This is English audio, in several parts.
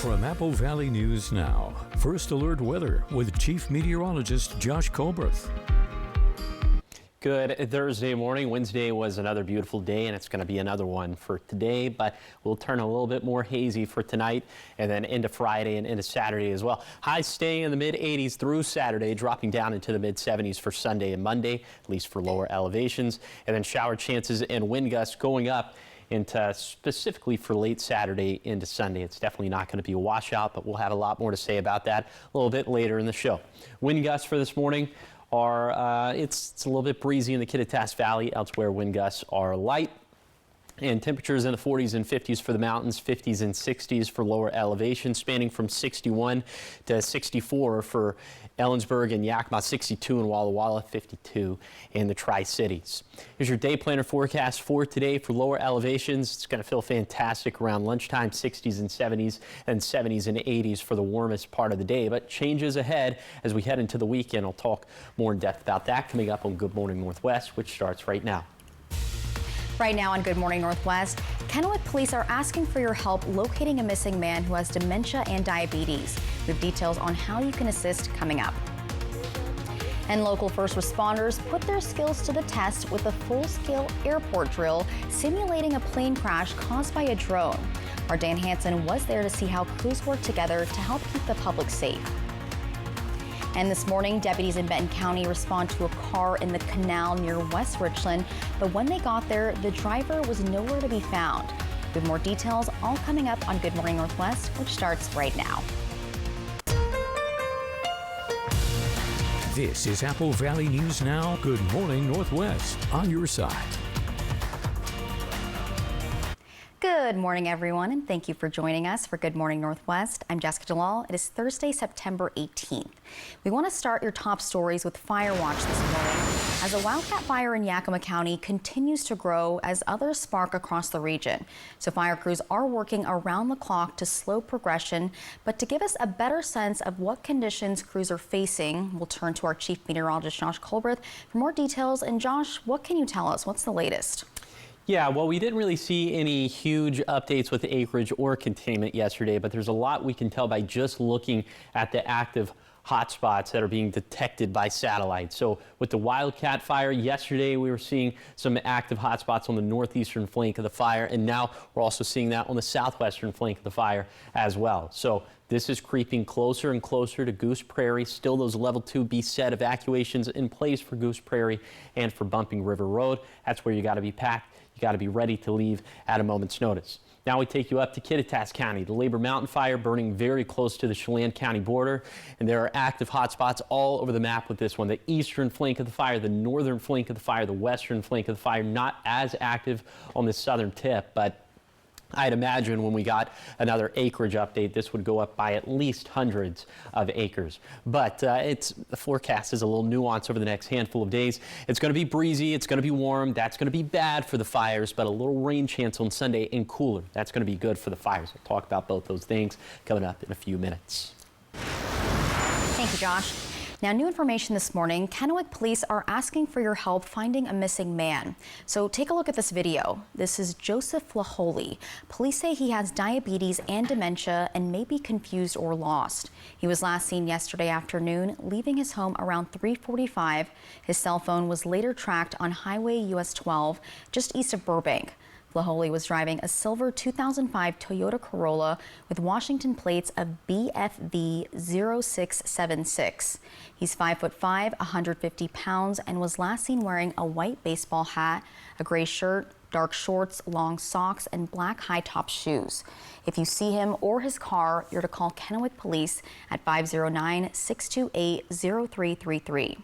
From Apple Valley News Now, First Alert Weather with Chief Meteorologist Josh Colbreth. Good Thursday morning. Wednesday was another beautiful day, and it's going to be another one for today, but we'll turn a little bit more hazy for tonight and then into Friday and into Saturday as well. Highs staying in the mid-80s through Saturday, dropping down into the mid-70s for Sunday and Monday, at least for lower elevations, and then shower chances and wind gusts going up into specifically for late Saturday into Sunday. It's definitely not going to be a washout, but we'll have a lot more to say about that a little bit later in the show. Wind gusts for this morning are, it's a little bit breezy in the Kittitas Valley. Elsewhere, wind gusts are light. And temperatures in the 40s and 50s for the mountains, 50s and 60s for lower elevations, spanning from 61 to 64 for Ellensburg and Yakima, 62 in Walla Walla, 52 in the Tri-Cities. Here's your day planner forecast for today for lower elevations. It's going to feel fantastic around lunchtime, 60s and 70s, and 70s and 80s for the warmest part of the day. But changes ahead as we head into the weekend. I'll talk more in depth about that coming up on Good Morning Northwest, which starts right now. Right now on Good Morning Northwest, Kennewick police are asking for your help locating a missing man who has dementia and diabetes. We have details on how you can assist coming up. And local first responders put their skills to the test with a full-scale airport drill simulating a plane crash caused by a drone. Our Dan Hansen was there to see how crews work together to help keep the public safe. And this morning, deputies in Benton County respond to a car in the canal near West Richland, but when they got there, the driver was nowhere to be found. We have more details all coming up on Good Morning Northwest, which starts right now. This is Apple Valley News Now, Good Morning Northwest, on your side. Good morning, everyone, and thank you for joining us for Good Morning Northwest. I'm Jessica Jalal. It is Thursday, September 18th. We want to start your top stories with fire watch this morning as a wildcat fire in Yakima County continues to grow as others spark across the region. So fire crews are working around the clock to slow progression, but to give us a better sense of what conditions crews are facing, we'll turn to our Chief Meteorologist, Josh Colbreth, for more details. And Josh, what can you tell us? What's the latest? Yeah, well, we didn't really see any huge updates with acreage or containment yesterday, but there's a lot we can tell by just looking at the active hotspots that are being detected by satellite. So with the wildcat fire yesterday, we were seeing some active hotspots on the northeastern flank of the fire, and now we're also seeing that on the southwestern flank of the fire as well. So this is creeping closer and closer to Goose Prairie. Still those level 2 BSET evacuations in place for Goose Prairie and for Bumping River Road. That's where you got to be packed. You got to be ready to leave at a moment's notice. Now we take you up to Kittitas County. The Labor Mountain Fire burning very close to the Chelan County border, and there are active hotspots all over the map with this one. The eastern flank of the fire, the northern flank of the fire, the western flank of the fire, not as active on the southern tip, but I'd imagine when we got another acreage update, this would go up by at least hundreds of acres. But the forecast is a little nuanced over the next handful of days. It's going to be breezy. It's going to be warm. That's going to be bad for the fires, but a little rain chance on Sunday and cooler. That's going to be good for the fires. I'll talk about both those things coming up in a few minutes. Thank you, Josh. Now, new information this morning, Kennewick police are asking for your help finding a missing man. So take a look at this video. This is Joseph Laholi. Police say he has diabetes and dementia and may be confused or lost. He was last seen yesterday afternoon, leaving his home around 3:45. His cell phone was later tracked on Highway US 12, just east of Burbank. Laholi was driving a silver 2005 Toyota Corolla with Washington plates of BFV 0676. He's 5'5", 150 pounds, and was last seen wearing a white baseball hat, a gray shirt, dark shorts, long socks, and black high-top shoes. If you see him or his car, you're to call Kennewick Police at 509-628-0333.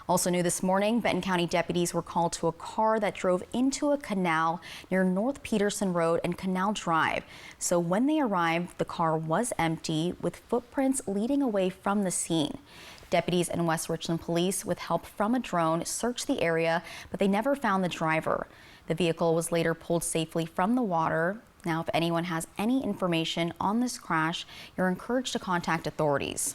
Also new this morning, Benton County deputies were called to a car that drove into a canal near North Peterson Road and Canal Drive. So when they arrived, the car was empty with footprints leading away from the scene. Deputies in West Richland Police, with help from a drone, searched the area, but they never found the driver. The vehicle was later pulled safely from the water. Now, if anyone has any information on this crash, you're encouraged to contact authorities.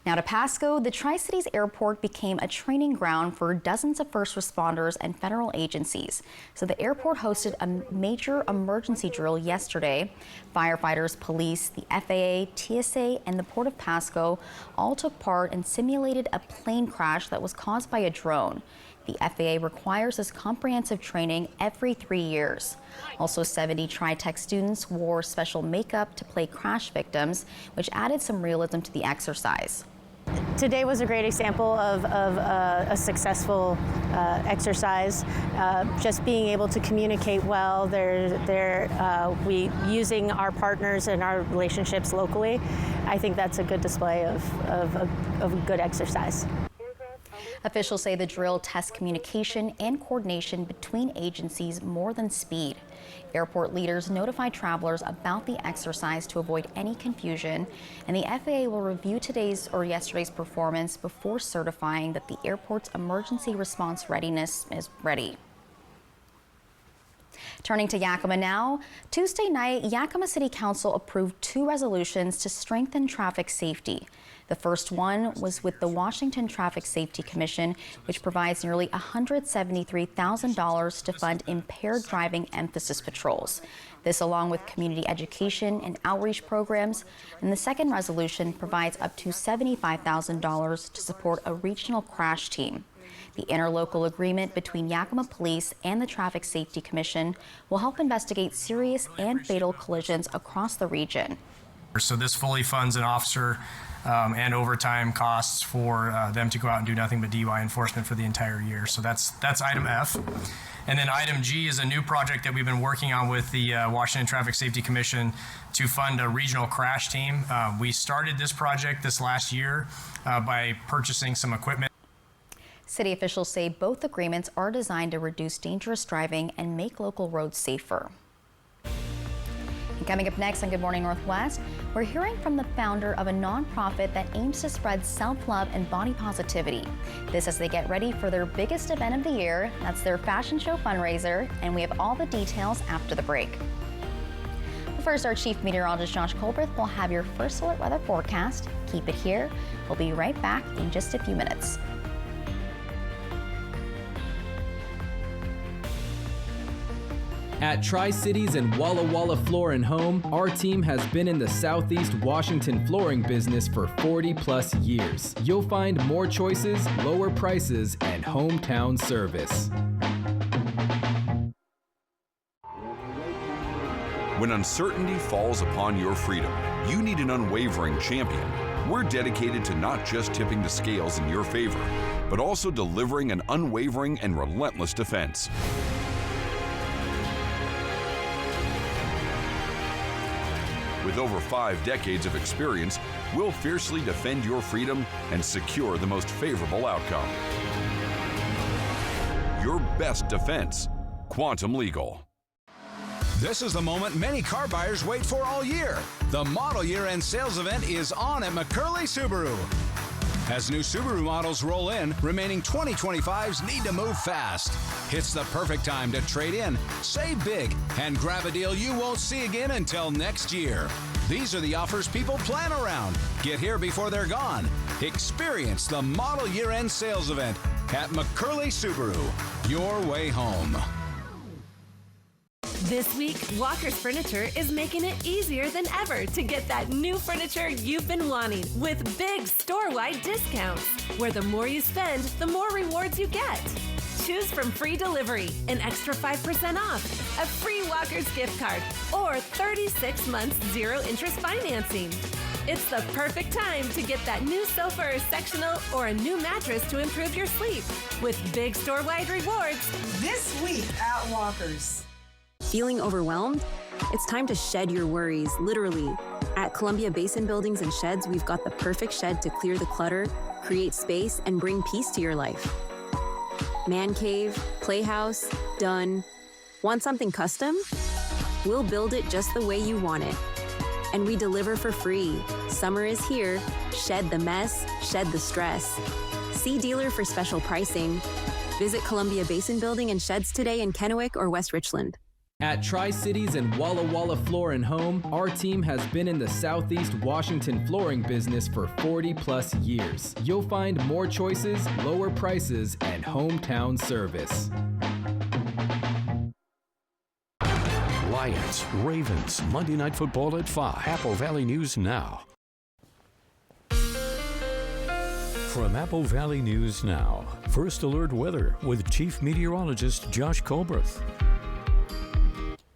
Now to Pasco, the Tri-Cities Airport became a training ground for dozens of first responders and federal agencies. So the airport hosted a major emergency drill yesterday. Firefighters, police, the FAA, TSA, and the Port of Pasco all took part and simulated a plane crash that was caused by a drone. The FAA requires this comprehensive training every 3 years. Also, 70 TriTech students wore special makeup to play crash victims, which added some realism to the exercise. Today was a great example of a successful exercise. Just being able to communicate well, we using our partners and our relationships locally. I think that's a good display of a good exercise. Officials say the drill tests communication and coordination between agencies more than speed. Airport leaders notify travelers about the exercise to avoid any confusion, and the FAA will review yesterday's performance before certifying that the airport's emergency response readiness is ready. Turning to Yakima now, Tuesday night, Yakima City Council approved 2 resolutions to strengthen traffic safety. The first one was with the Washington Traffic Safety Commission, which provides nearly $173,000 to fund impaired driving emphasis patrols. This along with community education and outreach programs. And the second resolution provides up to $75,000 to support a regional crash team. The interlocal agreement between Yakima Police and the Traffic Safety Commission will help investigate serious and fatal collisions across the region. So this fully funds an officer and overtime costs for them to go out and do nothing but DUI enforcement for the entire year. So that's item F. And then item G is a new project that we've been working on with the Washington Traffic Safety Commission to fund a regional crash team. We started this project this last year by purchasing some equipment. City officials say both agreements are designed to reduce dangerous driving and make local roads safer. And coming up next on Good Morning Northwest, we're hearing from the founder of a nonprofit that aims to spread self-love and body positivity. This as they get ready for their biggest event of the year. That's their fashion show fundraiser, and we have all the details after the break. But first, our chief meteorologist Josh Colbreth will have your first alert weather forecast. Keep it here. We'll be right back in just a few minutes. At Tri-Cities and Walla Walla Floor & Home, our team has been in the Southeast Washington flooring business for 40+ years. You'll find more choices, lower prices, and hometown service. When uncertainty falls upon your freedom, you need an unwavering champion. We're dedicated to not just tipping the scales in your favor, but also delivering an unwavering and relentless defense. With over 5 decades of experience, we'll fiercely defend your freedom and secure the most favorable outcome. Your best defense, Quantum Legal. This is the moment many car buyers wait for all year. The model year-end sales event is on at McCurley Subaru. As new Subaru models roll in, remaining 2025s need to move fast. It's the perfect time to trade in, save big, and grab a deal you won't see again until next year. These are the offers people plan around. Get here before they're gone. Experience the model year-end sales event at McCurley Subaru. Your way home. This week, Walker's Furniture is making it easier than ever to get that new furniture you've been wanting with big store-wide discounts, where the more you spend, the more rewards you get. Choose from free delivery, an extra 5% off, a free Walker's gift card, or 36 months zero-interest financing. It's the perfect time to get that new sofa or sectional or a new mattress to improve your sleep with big store-wide rewards this week at Walker's. Feeling overwhelmed? It's time to shed your worries, literally. At Columbia Basin Buildings and Sheds, we've got the perfect shed to clear the clutter, create space, and bring peace to your life. Man cave, playhouse, done. Want something custom? We'll build it just the way you want it. And we deliver for free. Summer is here. Shed the mess, shed the stress. See dealer for special pricing. Visit Columbia Basin Building and Sheds today in Kennewick or West Richland. At Tri-Cities and Walla Walla Floor and Home, our team has been in the Southeast Washington flooring business for 40 plus years. You'll find more choices, lower prices, and hometown service. Lions, Ravens, Monday Night Football at 5. Apple Valley News Now. From Apple Valley News Now, First Alert Weather with Chief Meteorologist Josh Colbreth.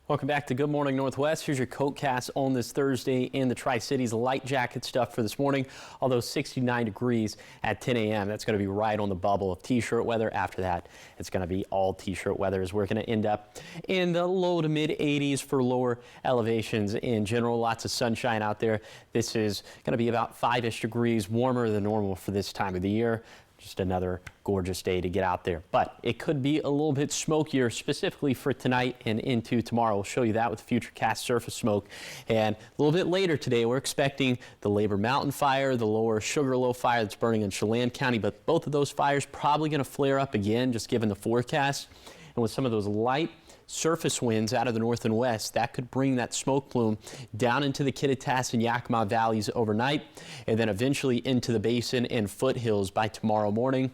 Welcome back to Good Morning Northwest. Here's your CoatCast on this Thursday in the Tri-Cities. Light jacket stuff for this morning, although 69 degrees at 10 a.m. That's going to be right on the bubble of T-shirt weather. After that, it's going to be all T-shirt weather as we're going to end up in the low to mid 80s for lower elevations in general. Lots of sunshine out there. This is going to be about 5-ish degrees warmer than normal for this time of the year. Just another gorgeous day to get out there. But it could be a little bit smokier specifically for tonight and into tomorrow. We'll show you that with Futurecast surface smoke. And a little bit later today, we're expecting the Labor Mountain fire, the lower Sugarloaf fire that's burning in Chelan County. But both of those fires probably going to flare up again, just given the forecast. And with some of those light surface winds out of the north and west, that could bring that smoke plume down into the Kittitas and Yakima valleys overnight, and then eventually into the basin and foothills by tomorrow morning.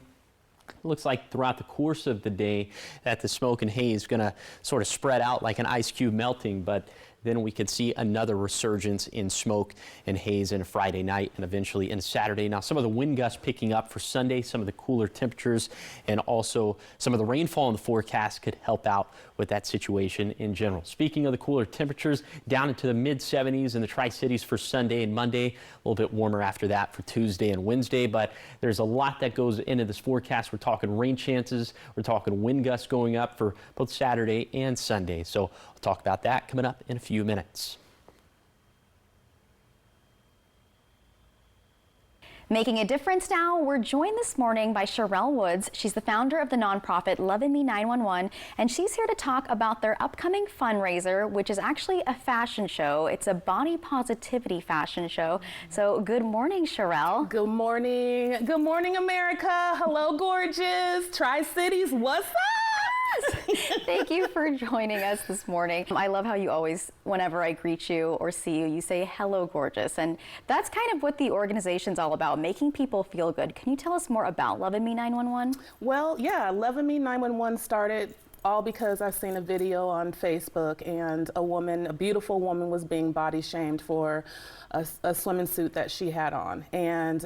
It looks like throughout the course of the day that the smoke and haze is going to sort of spread out like an ice cube melting, but then we could see another resurgence in smoke and haze in Friday night and eventually in Saturday. Now, some of the wind gusts picking up for Sunday, some of the cooler temperatures, and also some of the rainfall in the forecast could help out with that situation in general. Speaking of the cooler temperatures, down into the mid-70s in the Tri-Cities for Sunday and Monday, a little bit warmer after that for Tuesday and Wednesday, but there's a lot that goes into this forecast. We're talking rain chances, we're talking wind gusts going up for both Saturday and Sunday. So we'll talk about that coming up in a few minutes. Making a difference now, we're joined this morning by Sherelle Woods. She's the founder of the nonprofit Lovin' Me 911, and she's here to talk about their upcoming fundraiser, which is actually a fashion show. It's a body positivity fashion show. So good morning, Sherelle. Good morning. Good morning, America. Hello, gorgeous. Tri-Cities, what's up? Thank you for joining us this morning. I love how you always, whenever I greet you or see you, you say, hello, gorgeous. And that's kind of what the organization's all about, making people feel good. Can you tell us more about Lovin' Me 911? Well, yeah, Lovin' Me 911 started all because I've seen a video on Facebook and a beautiful woman was being body shamed for a swimming suit that she had on. And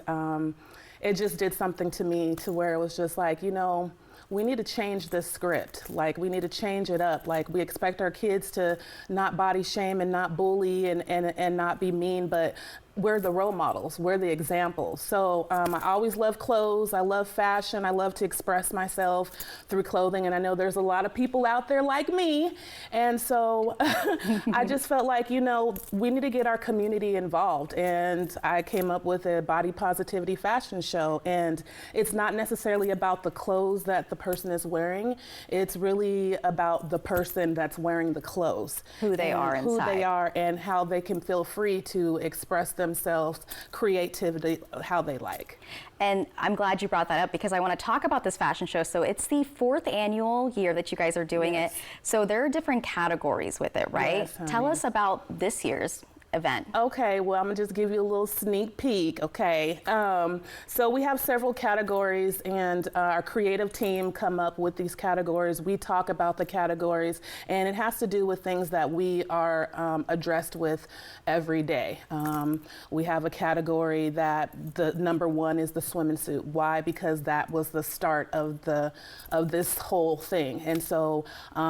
it just did something to me to where it was just like, you know, we need to change this script. Like, we need to change it up. Like, we expect our kids to not body shame and not bully and not be mean, but we're the role models, we're the examples. So I always love clothes, I love fashion, I love to express myself through clothing, and I know there's a lot of people out there like me, and so I just felt like, you know, we need to get our community involved, and I came up with a body positivity fashion show, and it's not necessarily about the clothes that the person is wearing, it's really about the person that's wearing the clothes. Who they are inside. Who they are and how they can feel free to express themselves, creativity, how they like. And I'm glad you brought that up because I want to talk about this fashion show. So it's the 4th annual year that you guys are doing it. So there are different categories with it, right? Yes, tell us about this year's event. Okay, well, I'm gonna just give you a little sneak peek, okay? So we have several categories, and our creative team come up with these categories. We talk about the categories, and it has to do with things that we are addressed with every day. We have a category that the number 1 is the swimming suit. Why? Because that was the start of this whole thing. And so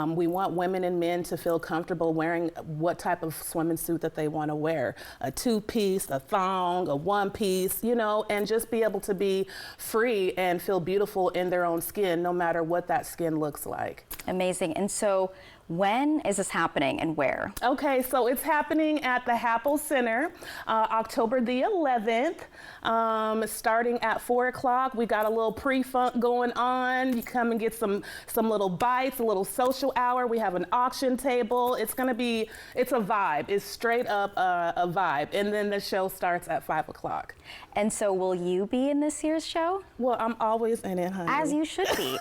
we want women and men to feel comfortable wearing what type of swimming suit that they want to wear, a 2-piece, a thong, a 1-piece, you know, and just be able to be free and feel beautiful in their own skin, no matter what that skin looks like. Amazing. And so when is this happening and where? Okay, so it's happening at the Happel Center, October the 11th, starting at 4 o'clock. We got a little pre-funk going on. You come and get some little bites, a little social hour. We have an auction table. It's a vibe. It's straight up a vibe. And then the show starts at 5 o'clock. And so will you be in this year's show? Well, I'm always in it, honey. As you should be.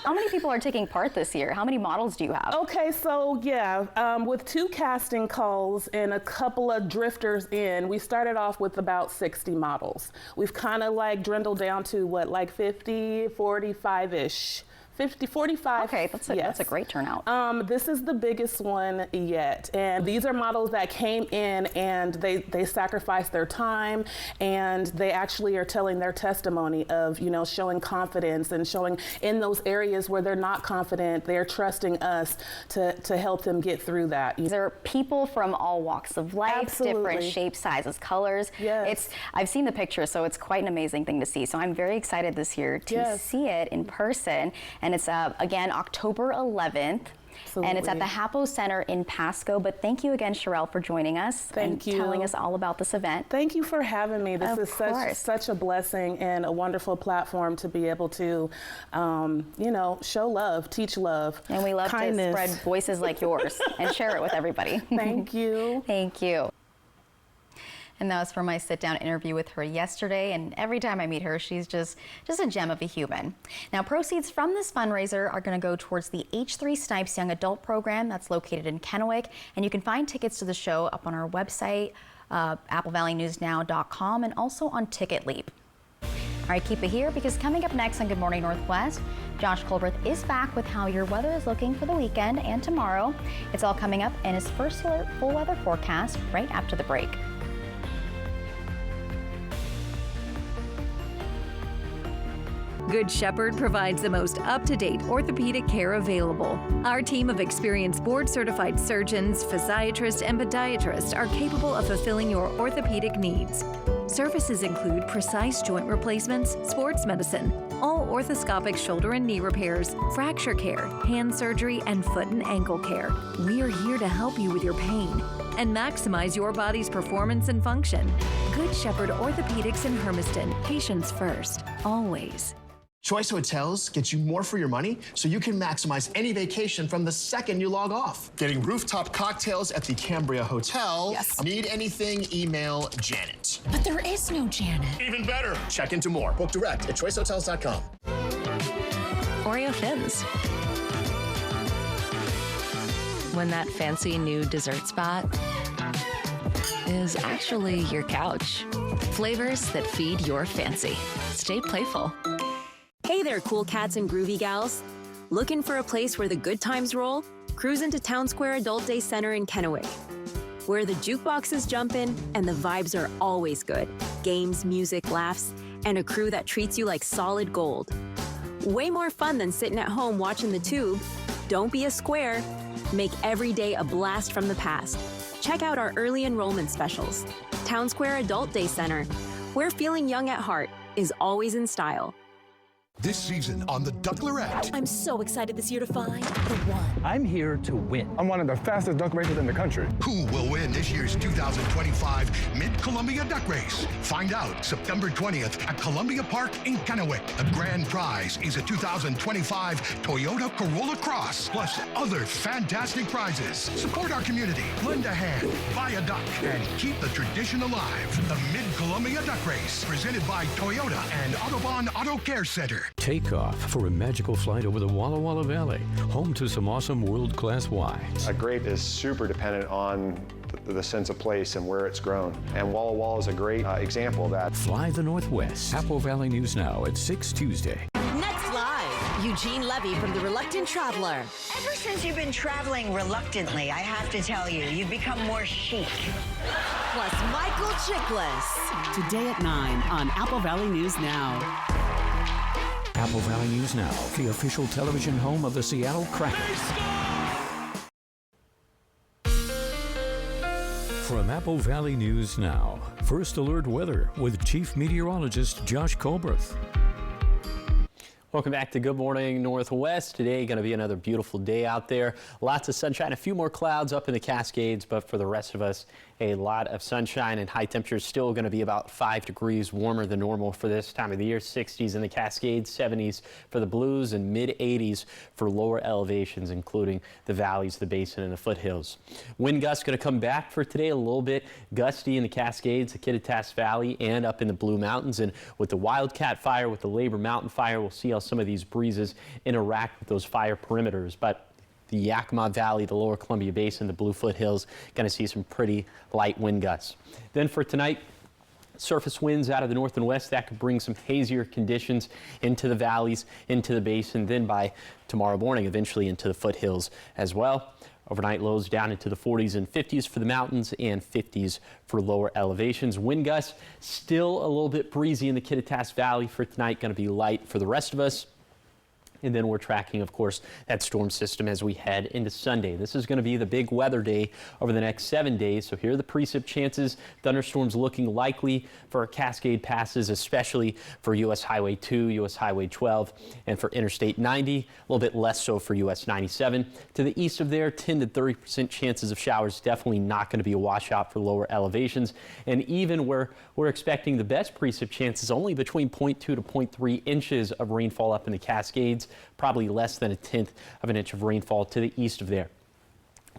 How many people are taking part this year? How many models calls do you have? Okay, so yeah, with 2 casting calls and a couple of drifters in, we started off with about 60 models. We've kind of like dwindled down to what, like 50, 45-ish. 50, 45. Okay, that's a great turnout. This is the biggest one yet. And these are models that came in and they sacrificed their time, and they actually are telling their testimony of, you know, showing confidence and showing in those areas where they're not confident, they're trusting us to help them get through that. There are people from all walks of life, Absolutely. different shapes, sizes, colors. Yes. I've seen the pictures, so it's quite an amazing thing to see. So I'm very excited this year to see it in person. And it's, again, October 11th. Absolutely. And it's at the Hapo Center in Pasco. But thank you again, Sherelle, for joining us and telling us all about this event. Thank you for having me. This is such a blessing and a wonderful platform to be able to, you know, show love, teach love, and we love kindness. to spread voices like yours and share it with everybody. Thank you. Thank you. And that was from my sit-down interview with her yesterday, and every time I meet her, she's just a gem of a human. Now, proceeds from this fundraiser are going to go towards the H3 Snipes Young Adult Program that's located in Kennewick, and you can find tickets to the show up on our website, applevalleynewsnow.com, and also on TicketLeap. All right, keep it here, because coming up next on Good Morning Northwest, Josh Colbreth is back with how your weather is looking for the weekend and tomorrow. It's all coming up in his first full weather forecast right after the break. Good Shepherd provides the most up-to-date orthopedic care available. Our team of experienced board-certified surgeons, physiatrists, and podiatrists are capable of fulfilling your orthopedic needs. Services include precise joint replacements, sports medicine, all orthoscopic shoulder and knee repairs, fracture care, hand surgery, and foot and ankle care. We are here to help you with your pain and maximize your body's performance and function. Good Shepherd Orthopedics in Hermiston. Patients first, always. Choice Hotels gets you more for your money, so you can maximize any vacation from the second you log off. Getting rooftop cocktails at the Cambria Hotel. Yes. Need anything, email Janet. But there is no Janet. Even better. Check into more. Book direct at choicehotels.com. Oreo Thins. When that fancy new dessert spot is actually your couch. Flavors that feed your fancy. Stay playful. Hey there, cool cats and groovy gals. Looking for a place where the good times roll? Cruise into Town Square Adult Day Center in Kennewick, where the jukeboxes jump in and the vibes are always good. Games, music, laughs, and a crew that treats you like solid gold. Way more fun than sitting at home watching the tube. Don't be a square. Make every day a blast from the past. Check out our early enrollment specials. Town Square Adult Day Center, where feeling young at heart is always in style. This season on the Ducklerette. I'm so excited this year to find the one. I'm here to win. I'm one of the fastest duck racers in the country. Who will win this year's 2025 Mid-Columbia Duck Race? Find out September 20th at Columbia Park in Kennewick. The grand prize is a 2025 Toyota Corolla Cross, plus other fantastic prizes. Support our community, lend a hand, buy a duck, and keep the tradition alive. The Mid-Columbia Duck Race, presented by Toyota and Autobahn Auto Care Center. Take off for a magical flight over the Walla Walla Valley, home to some awesome world-class wines. A grape is super dependent on the sense of place and where it's grown. And Walla Walla is a great example of that. Fly the Northwest. Apple Valley News Now at 6 Tuesday. Next live, Eugene Levy from The Reluctant Traveler. Ever since you've been traveling reluctantly, I have to tell you, you've become more chic. Plus Michael Chiklis. Today at 9 on Apple Valley News Now. Apple Valley News Now, the official television home of the Seattle Kraken. From Apple Valley News Now, First Alert Weather with Chief Meteorologist Josh Colbreth. Welcome back to Good Morning Northwest. Today going to be another beautiful day out there. Lots of sunshine, a few more clouds up in the Cascades, but for the rest of us, a lot of sunshine, and high temperatures still going to be about 5 degrees warmer than normal for this time of the year. 60s in the Cascades, 70s for the Blues, and mid-80s for lower elevations, including the valleys, the basin, and the foothills. Wind gusts going to come back for today, a little bit gusty in the Cascades, the Kittitas Valley, and up in the Blue Mountains. And with the Wildcat Fire, with the Labor Mountain Fire, we'll see how some of these breezes interact with those fire perimeters. But the Yakima Valley, the lower Columbia Basin, the Blue Foothills, going to see some pretty light wind gusts. Then for tonight, surface winds out of the north and west that could bring some hazier conditions into the valleys, into the basin, then by tomorrow morning, eventually into the foothills as well. Overnight lows down into the 40s and 50s for the mountains and 50s for lower elevations. Wind gusts still a little bit breezy in the Kittitas Valley for tonight, going to be light for the rest of us. And then we're tracking, of course, that storm system as we head into Sunday. This is going to be the big weather day over the next 7 days. So here are the precip chances. Thunderstorms looking likely for Cascade passes, especially for U.S. Highway 2, U.S. Highway 12, and for Interstate 90. A little bit less so for U.S. 97. To the east of there, 10 to 30% chances of showers. Definitely not going to be a washout for lower elevations. And even where we're expecting the best precip chances, only between 0.2 to 0.3 inches of rainfall up in the Cascades. Probably less than 1/10 of an inch of rainfall to the east of there.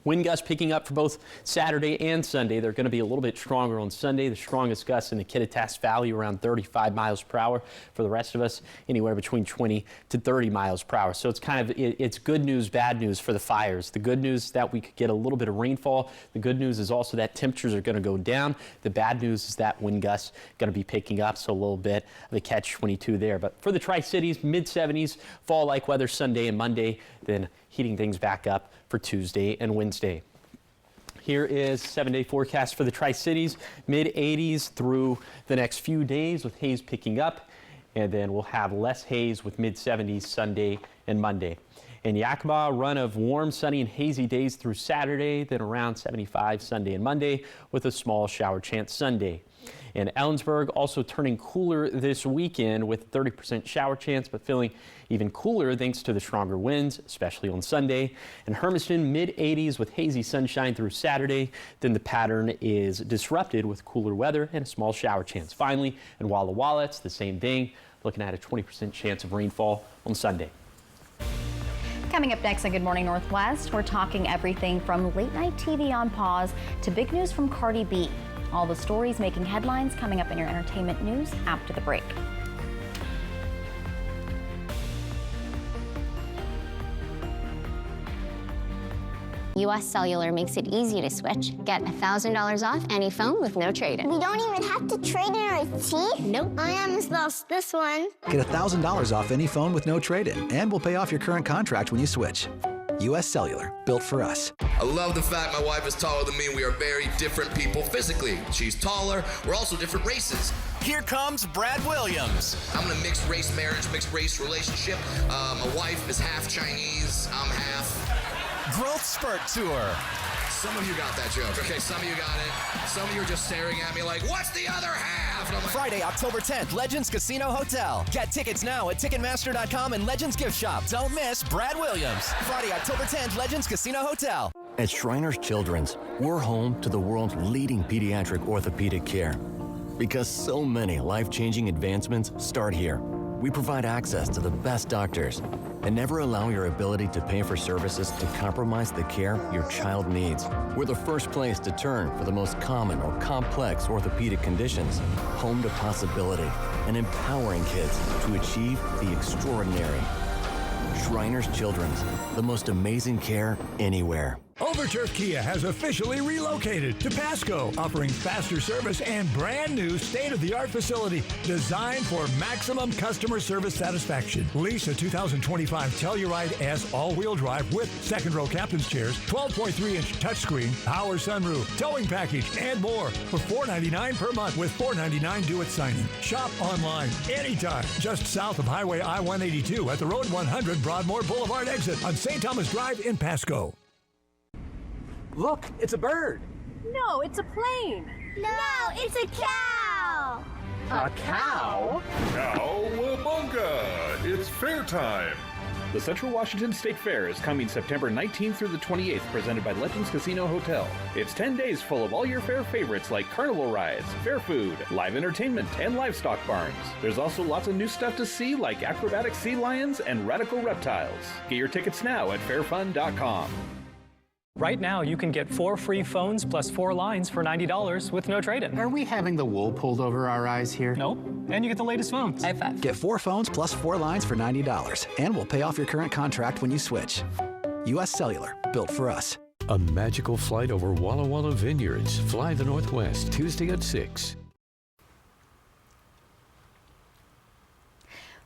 Wind gusts picking up for both Saturday and Sunday. They're going to be a little bit stronger on Sunday. The strongest gusts in the Kittitas Valley around 35 miles per hour. For the rest of us, anywhere between 20 to 30 miles per hour. So it's kind of, it's good news, bad news for the fires. The good news is that we could get a little bit of rainfall. The good news is also that temperatures are going to go down. The bad news is that wind gusts going to be picking up, so a little bit of a catch-22 there. But for the Tri-Cities, mid-70s, fall-like weather Sunday and Monday, then heating things back up for Tuesday and Wednesday. Here is 7-day forecast for the Tri-Cities, mid-80s through the next few days with haze picking up, and then we'll have less haze with mid-70s Sunday and Monday. In Yakima, a run of warm, sunny, and hazy days through Saturday, then around 75 Sunday and Monday with a small shower chance Sunday. In Ellensburg, also turning cooler this weekend with 30% shower chance, but feeling even cooler thanks to the stronger winds, especially on Sunday. In Hermiston, mid-80s with hazy sunshine through Saturday. Then the pattern is disrupted with cooler weather and a small shower chance. Finally, in Walla Walla, it's the same thing, looking at a 20% chance of rainfall on Sunday. Coming up next on Good Morning Northwest, we're talking everything from late night TV on pause to big news from Cardi B. All the stories making headlines coming up in your entertainment news after the break. US Cellular makes it easy to switch. Get $1,000 off any phone with no trade-in. We don't even have to trade in our teeth? Nope. I almost lost this one. Get $1,000 off any phone with no trade-in, and we'll pay off your current contract when you switch. US Cellular, built for us. I love the fact my wife is taller than me. We are very different people physically. She's taller. We're also different races. Here comes Brad Williams. I'm in a mixed race marriage, mixed race relationship. My wife is half Chinese. I'm half. Growth Spurt Tour. Some of you got that joke. Okay, some of you got it. Some of you are just staring at me like, what's the other half? And I'm like, Friday, October 10th, Legends Casino Hotel. Get tickets now at Ticketmaster.com and Legends Gift Shop. Don't miss Brad Williams. Friday, October 10th, Legends Casino Hotel. At Shriners Children's, we're home to the world's leading pediatric orthopedic care. Because so many life-changing advancements start here. We provide access to the best doctors and never allow your ability to pay for services to compromise the care your child needs. We're the first place to turn for the most common or complex orthopedic conditions, home to possibility, and empowering kids to achieve the extraordinary. Shriners Children's, the most amazing care anywhere. Overturf Kia has officially relocated to Pasco, offering faster service and brand new state-of-the-art facility designed for maximum customer service satisfaction. Lease a 2025 Telluride S all-wheel drive with second-row captain's chairs, 12.3-inch touchscreen, power sunroof, towing package, and more for $499 per month with $499 due at signing. Shop online anytime, just south of Highway I-182 at the Road 100 Broadmoor Boulevard exit on St. Thomas Drive in Pasco. Look, it's a bird. No, it's a plane. No, it's a cow. A cow? Cowabunga! It's fair time. The Central Washington State Fair is coming September 19th through the 28th, presented by Legends Casino Hotel. It's 10 days full of all your fair favorites like carnival rides, fair food, live entertainment, and livestock barns. There's also lots of new stuff to see like acrobatic sea lions and radical reptiles. Get your tickets now at fairfun.com. Right now, you can get 4 free phones plus 4 lines for $90 with no trade-in. Are we having the wool pulled over our eyes here? Nope. And you get the latest phones. High five. Get 4 phones plus 4 lines for $90, and we'll pay off your current contract when you switch. U.S. Cellular, built for us. A magical flight over Walla Walla Vineyards. Fly the Northwest, Tuesday at 6.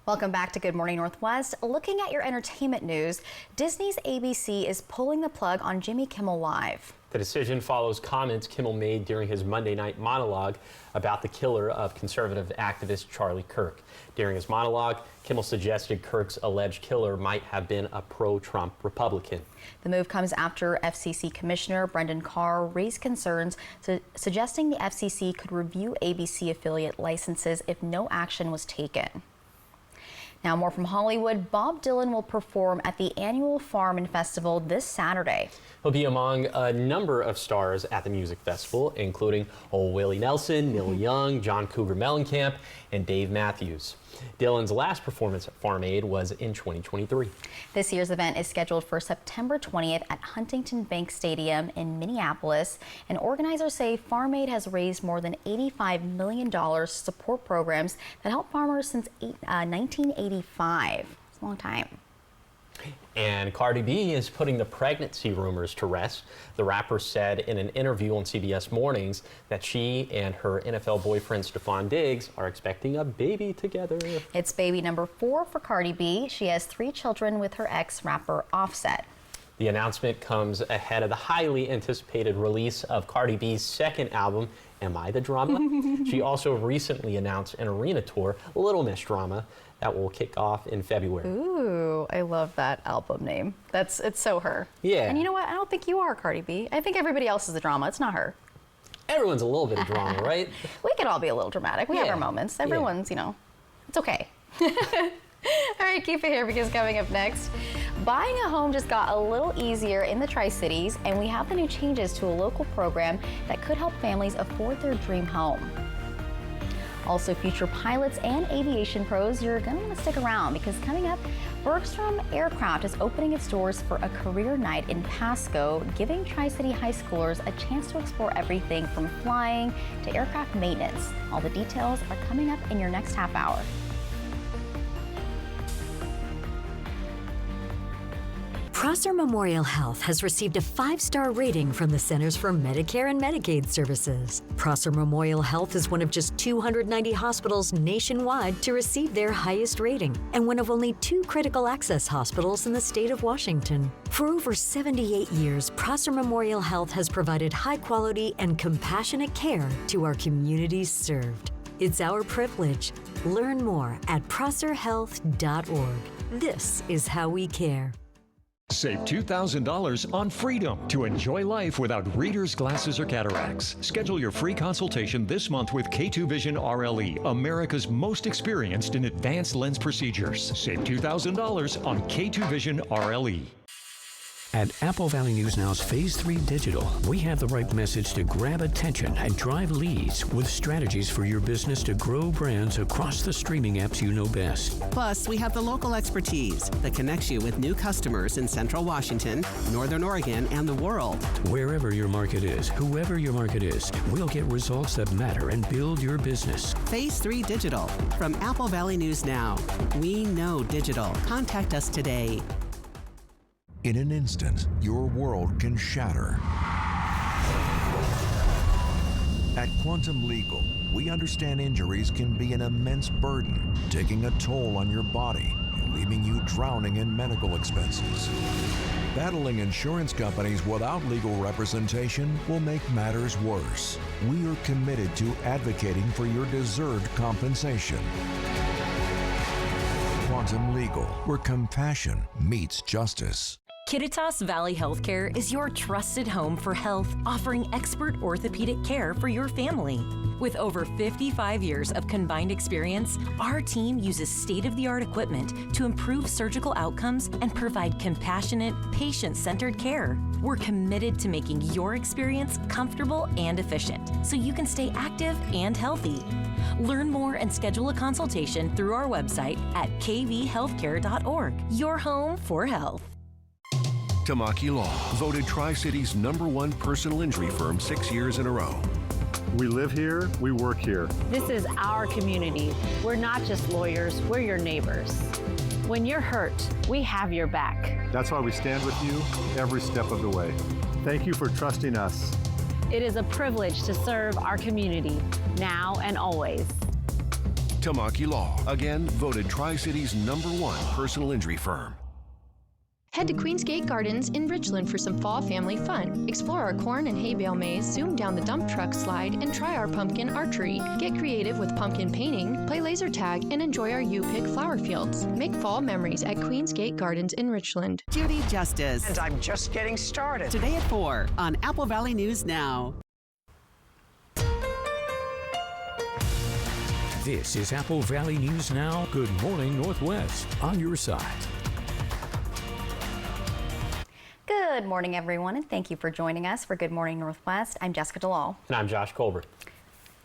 Welcome back to Good Morning Northwest. Looking at your entertainment news, Disney's ABC is pulling the plug on Jimmy Kimmel Live. The decision follows comments Kimmel made during his Monday night monologue about the killer of conservative activist Charlie Kirk. During his monologue, Kimmel suggested Kirk's alleged killer might have been a pro-Trump Republican. The move comes after FCC Commissioner Brendan Carr raised concerns suggesting the FCC could review ABC affiliate licenses if no action was taken. Now, more from Hollywood. Bob Dylan will perform at the annual Farm & Festival this Saturday. He'll be among a number of stars at the music festival, including old Willie Nelson, Neil Young, John Cougar Mellencamp, and Dave Matthews. Dylan's last performance at Farm Aid was in 2023. This year's event is scheduled for September 20th at Huntington Bank Stadium in Minneapolis, and organizers say Farm Aid has raised more than $85 million to support programs that help farmers since 1985. It's a long time. And Cardi B is putting the pregnancy rumors to rest. The rapper said in an interview on CBS Mornings that she and her NFL boyfriend Stephon Diggs are expecting a baby together. It's baby number 4 for Cardi B. She has 3 children with her ex-rapper Offset. The announcement comes ahead of the highly anticipated release of Cardi B's second album, Am I the Drama? She also recently announced an arena tour, Little Miss Drama, that will kick off in February. Ooh, I love that album name. It's so her. Yeah. And you know what? I don't think you are Cardi B. I think everybody else is the drama. It's not her. Everyone's a little bit of drama, right? We could all be a little dramatic. We have our moments. Everyone's, you know, it's okay. All right, keep it here because coming up next, buying a home just got a little easier in the Tri-Cities, and we have the new changes to a local program that could help families afford their dream home. Also, future pilots and aviation pros, you're going to want to stick around because coming up, Bergstrom Aircraft is opening its doors for a career night in Pasco, giving Tri-City high schoolers a chance to explore everything from flying to aircraft maintenance. All the details are coming up in your next half hour. Prosser Memorial Health has received a 5-star rating from the Centers for Medicare and Medicaid Services. Prosser Memorial Health is one of just 290 hospitals nationwide to receive their highest rating, and one of only 2 critical access hospitals in the state of Washington. For over 78 years, Prosser Memorial Health has provided high-quality and compassionate care to our communities served. It's our privilege. Learn more at prosserhealth.org. This is how we care. Save $2,000 on Freedom to enjoy life without readers, glasses, or cataracts. Schedule your free consultation this month with K2 Vision RLE, America's most experienced in advanced lens procedures. Save $2,000 on K2 Vision RLE. At Apple Valley News Now's Phase 3 Digital, we have the right message to grab attention and drive leads with strategies for your business to grow brands across the streaming apps you know best. Plus, we have the local expertise that connects you with new customers in Central Washington, Northern Oregon, and the world. Wherever your market is, whoever your market is, we'll get results that matter and build your business. Phase 3 Digital from Apple Valley News Now. We know digital. Contact us today. In an instant, your world can shatter. At Quantum Legal, we understand injuries can be an immense burden, taking a toll on your body and leaving you drowning in medical expenses. Battling insurance companies without legal representation will make matters worse. We are committed to advocating for your deserved compensation. Quantum Legal, where compassion meets justice. Kittitas Valley Healthcare is your trusted home for health, offering expert orthopedic care for your family. With over 55 years of combined experience, our team uses state-of-the-art equipment to improve surgical outcomes and provide compassionate, patient-centered care. We're committed to making your experience comfortable and efficient, so you can stay active and healthy. Learn more and schedule a consultation through our website at kvhealthcare.org. Your home for health. Tamaki Law, voted Tri-City's #1 personal injury firm 6 years in a row. We live here, we work here. This is our community. We're not just lawyers, we're your neighbors. When you're hurt, we have your back. That's why we stand with you every step of the way. Thank you for trusting us. It is a privilege to serve our community, now and always. Tamaki Law, again voted Tri-Cities #1 personal injury firm. Head to Queen's Gate Gardens in Richland for some fall family fun. Explore our corn and hay bale maze, zoom down the dump truck slide, and try our pumpkin archery. Get creative with pumpkin painting, play laser tag, and enjoy our U-Pick flower fields. Make fall memories at Queen's Gate Gardens in Richland. Judy Justice. And I'm just getting started. Today at 4 on Apple Valley News Now. This is Apple Valley News Now. Good morning, Northwest. On your side. Good morning, everyone, and thank you for joining us for Good Morning Northwest. I'm Jessica DeLaw. And I'm Josh Colbert.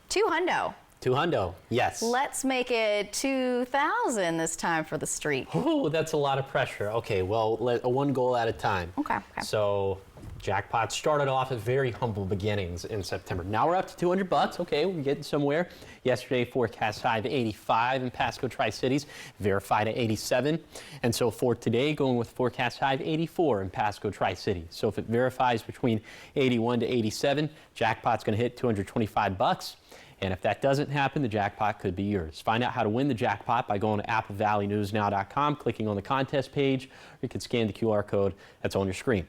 200. 200, yes. Let's make it 2,000 this time for the streak. Oh, that's a lot of pressure. Okay, well, one goal at a time. Okay. So, jackpot started off at very humble beginnings in September. Now we're up to 200 bucks. Okay, we're getting somewhere. Yesterday, forecast high of 85 in Pasco Tri-Cities, verified at 87. And so for today, going with forecast high of 84 in Pasco Tri-Cities. So if it verifies between 81 to 87, jackpot's going to hit 225 bucks. And if that doesn't happen, the jackpot could be yours. Find out how to win the jackpot by going to applevalleyNewsNow.com, clicking on the contest page, or you can scan the QR code that's on your screen.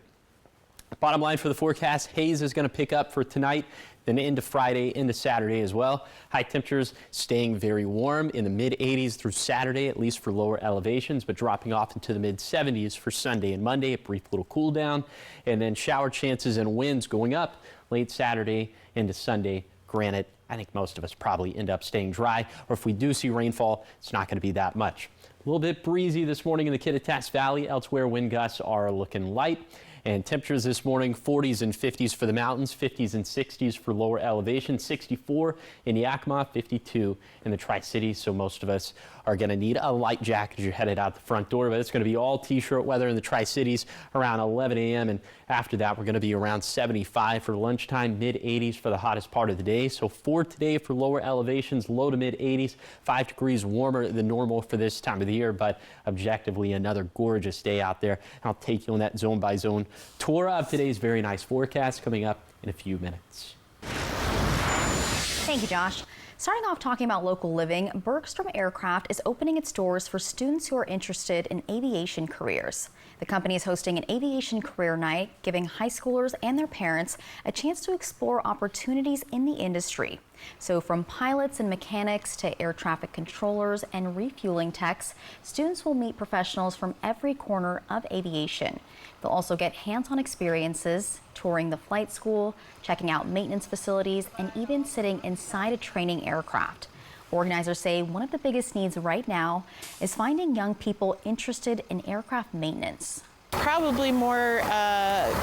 Bottom line for the forecast, haze is going to pick up for tonight, then into Friday, into Saturday as well. High temperatures staying very warm in the mid-80s through Saturday, at least for lower elevations, but dropping off into the mid-70s for Sunday and Monday, a brief little cool down. And then shower chances and winds going up late Saturday into Sunday. Granted, I think most of us probably end up staying dry, or if we do see rainfall, it's not going to be that much. A little bit breezy this morning in the Kittitas Valley. Elsewhere, wind gusts are looking light. And temperatures this morning, 40s and 50s for the mountains, 50s and 60s for lower elevation, 64 in Yakima, 52 in the Tri-Cities. So most of us are going to need a light jacket as you're headed out the front door, but it's going to be all t-shirt weather in the Tri-Cities around 11 a.m. And after that, we're going to be around 75 for lunchtime, mid-80s for the hottest part of the day. So for today, for lower elevations, low to mid-80s, 5 degrees warmer than normal for this time of the year, but objectively another gorgeous day out there. I'll take you on that zone by zone tour of today's very nice forecast coming up in a few minutes. Thank you, Josh. Starting off talking about local living, Bergstrom Aircraft is opening its doors for students who are interested in aviation careers. The company is hosting an aviation career night, giving high schoolers and their parents a chance to explore opportunities in the industry. So from pilots and mechanics to air traffic controllers and refueling techs, students will meet professionals from every corner of aviation. They'll also get hands-on experiences, touring the flight school, checking out maintenance facilities, and even sitting inside a training aircraft. Organizers say one of the biggest needs right now is finding young people interested in aircraft maintenance. Probably more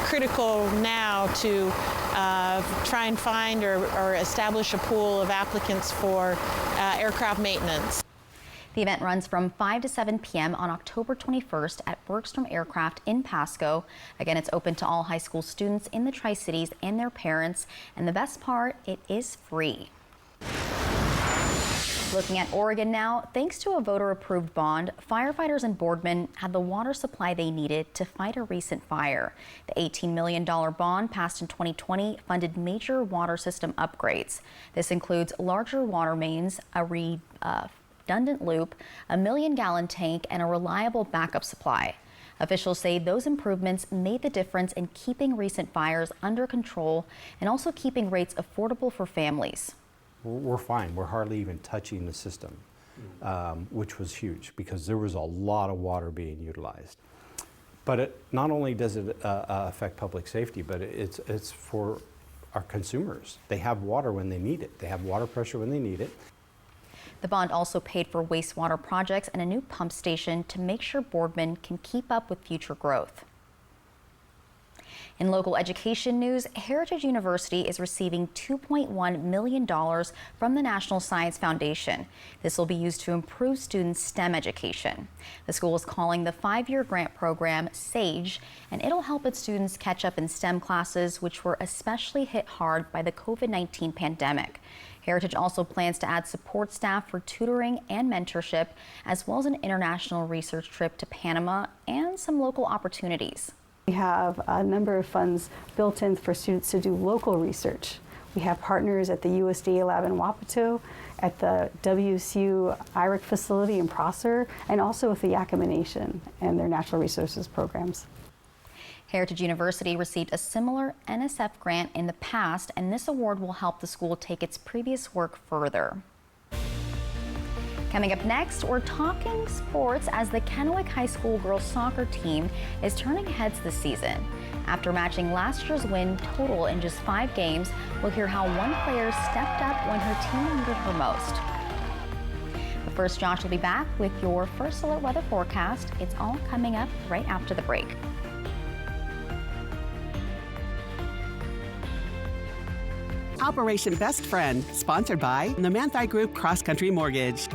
critical now to try and find or establish a pool of applicants for aircraft maintenance. The event runs from 5 to 7 p.m. on October 21st at Bergstrom Aircraft in Pasco. Again, it's open to all high school students in the Tri-Cities and their parents. And the best part, it is free. Looking at Oregon now, thanks to a voter-approved bond, firefighters in Boardman had the water supply they needed to fight a recent fire. The $18 million bond passed in 2020 funded major water system upgrades. This includes larger water mains, a redundant loop, a 1 million-gallon tank, and a reliable backup supply. Officials say those improvements made the difference in keeping recent fires under control and also keeping rates affordable for families. We're fine. We're hardly even touching the system, which was huge because there was a lot of water being utilized. But not only does it affect public safety, but it's for our consumers. They have water when they need it. They have water pressure when they need it. The bond also paid for wastewater projects and a new pump station to make sure Boardman can keep up with future growth. In local education news, Heritage University is receiving $2.1 million from the National Science Foundation. This will be used to improve students' STEM education. The school is calling the 5-year grant program SAGE, and it'll help its students catch up in STEM classes, which were especially hit hard by the COVID-19 pandemic. Heritage also plans to add support staff for tutoring and mentorship, as well as an international research trip to Panama and some local opportunities. We have a number of funds built in for students to do local research. We have partners at the USDA lab in Wapato, at the WSU IRIC facility in Prosser, and also with the Yakima Nation and their natural resources programs. Heritage University received a similar NSF grant in the past, and this award will help the school take its previous work further. Coming up next, we're talking sports as the Kennewick High School girls soccer team is turning heads this season. After matching last year's win total in just 5 games, we'll hear how one player stepped up when her team needed her most. But first, Josh will be back with your First Alert weather forecast. It's all coming up right after the break. Operation Best Friend, sponsored by the Manthei Group Cross Country Mortgage.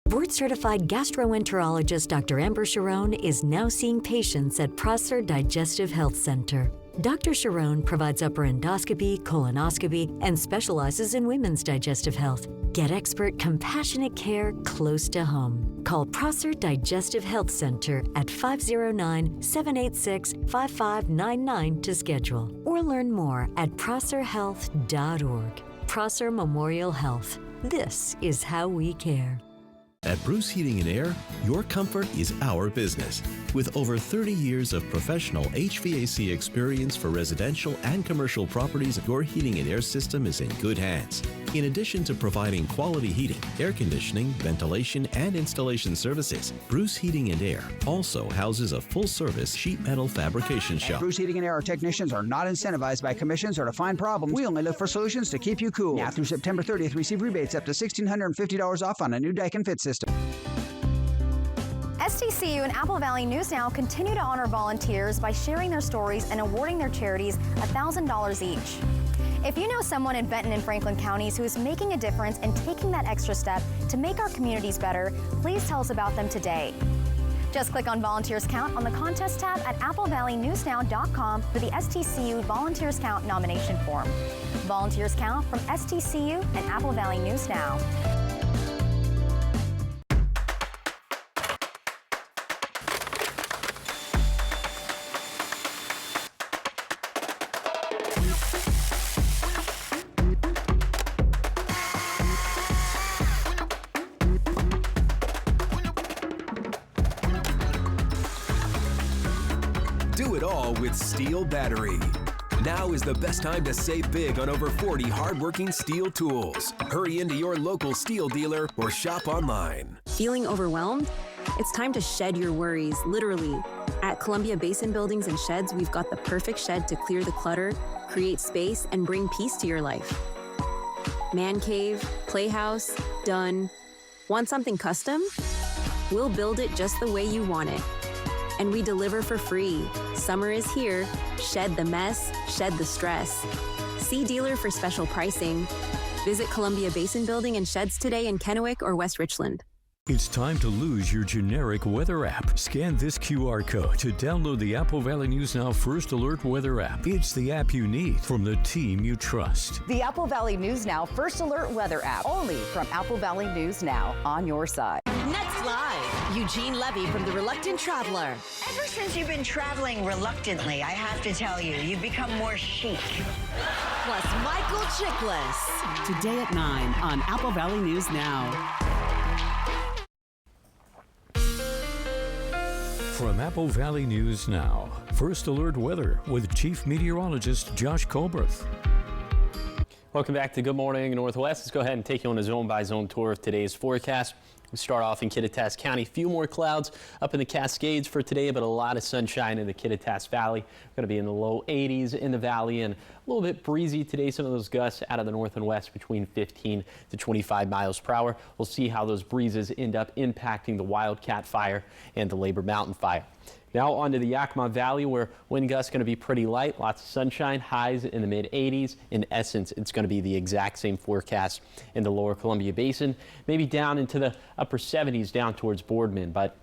Board-certified gastroenterologist Dr. Amber Sharon is now seeing patients at Prosser Digestive Health Center. Dr. Sharon provides upper endoscopy, colonoscopy, and specializes in women's digestive health. Get expert, compassionate care close to home. Call Prosser Digestive Health Center at 509-786-5599 to schedule, or learn more at prosserhealth.org. Prosser Memorial Health. This is how we care. At Bruce Heating and Air, your comfort is our business. With over 30 years of professional HVAC experience for residential and commercial properties, your heating and air system is in good hands. In addition to providing quality heating, air conditioning, ventilation, and installation services, Bruce Heating and Air also houses a full-service sheet metal fabrication shop. At Bruce Heating and Air, our technicians are not incentivized by commissions or to find problems. We only look for solutions to keep you cool. Now through September 30th, receive rebates up to $1,650 off on a new Daikin Fit system. STCU and Apple Valley News Now continue to honor volunteers by sharing their stories and awarding their charities $1,000 each. If you know someone in Benton and Franklin counties who is making a difference and taking that extra step to make our communities better, please tell us about them today. Just click on Volunteers Count on the contest tab at applevalleynewsnow.com for the STCU Volunteers Count nomination form. Volunteers Count from STCU and Apple Valley News Now. Do it all with Steel Battery. Now is the best time to save big on over 40 hardworking Steel tools. Hurry into your local Steel dealer or shop online. Feeling overwhelmed? It's time to shed your worries, literally. At Columbia Basin Buildings and Sheds, we've got the perfect shed to clear the clutter, create space, and bring peace to your life. Man cave, playhouse, done. Want something custom? We'll build it just the way you want it. And we deliver for free. Summer is here. Shed the mess, shed the stress. See dealer for special pricing. Visit Columbia Basin Building and Sheds today in Kennewick or West Richland. It's time to lose your generic weather app. Scan this QR code to download the Apple Valley News Now First Alert weather app. It's the app you need from the team you trust. The Apple Valley News Now First Alert weather app, only from Apple Valley News Now, on your side. Next Live, Eugene Levy from The Reluctant Traveler. Ever since you've been traveling reluctantly, I have to tell you, you've become more chic. Plus Michael Chiklis. Today at 9 on Apple Valley News Now. From Apple Valley News Now, First Alert Weather with Chief Meteorologist Josh Colbreth. Welcome back to Good Morning Northwest. Let's go ahead and take you on a zone-by-zone tour of today's forecast. We start off in Kittitas County. Few more clouds up in the Cascades for today, but a lot of sunshine in the Kittitas Valley. Going to be in the low 80s in the valley and a little bit breezy today. Some of those gusts out of the north and west between 15 to 25 miles per hour. We'll see how those breezes end up impacting the Wildcat Fire and the Labor Mountain Fire. Now on to the Yakima Valley, where wind gusts going to be pretty light. Lots of sunshine, highs in the mid-80s. In essence, it's going to be the exact same forecast in the lower Columbia Basin, maybe down into the upper 70s down towards Boardman. But